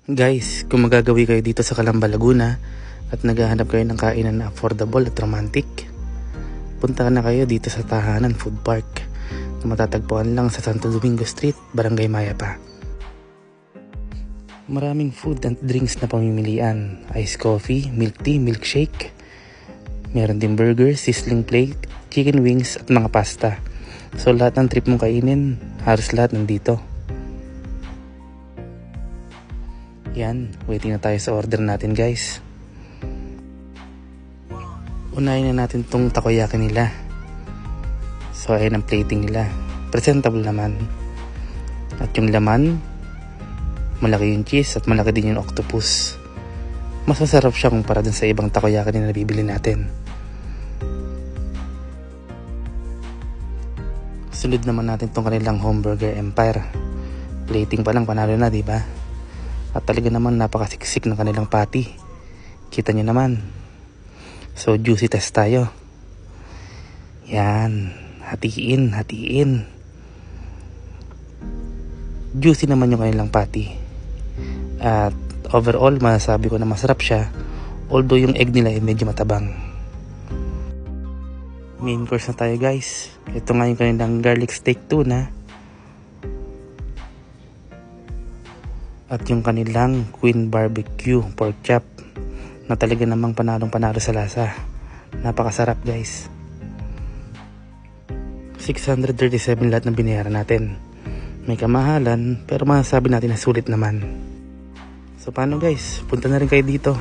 Guys, kung magagawi kayo dito sa Calamba, Laguna at naghahanap kayo ng kainan na affordable at romantic, punta na kayo dito sa Tahanan Food Park na matatagpuan lang sa Santo Domingo Street, Barangay Mayapa. Maraming food and drinks na pamimilian, iced coffee, milk tea, milkshake. Meron din burger, sizzling plate, chicken wings at mga pasta. So lahat ng trip mong kainin, halos lahat nandito. Yan, waiting na tayo sa order natin guys. Unahin na natin tong takoyaki nila. So ayan ang plating nila. Presentable naman. At yung laman, malaki yung cheese at malaki din yung octopus. Mas masarap siya kumpara dun sa ibang takoyaki na nabibili natin. Sunod naman natin tong kanilang Hamburger Empire. Plating pa lang panalo na, diba? At talaga naman napakasiksik ng kanilang patty. Kita nyo naman. So juicy test tayo. Yan. Hatiin. Juicy naman yung kanilang patty. At overall masasabi ko na masarap siya. Although yung egg nila ay medyo matabang. Main course na tayo guys. Ito nga yung kanilang garlic steak tuna. At yung kanilang Queen Barbecue pork chop na talaga namang panalo sa lasa. Napakasarap guys. 637 lahat ng binayaran natin. May kamahalan pero masasabi natin na sulit naman. So paano guys? Punta na rin kayo dito.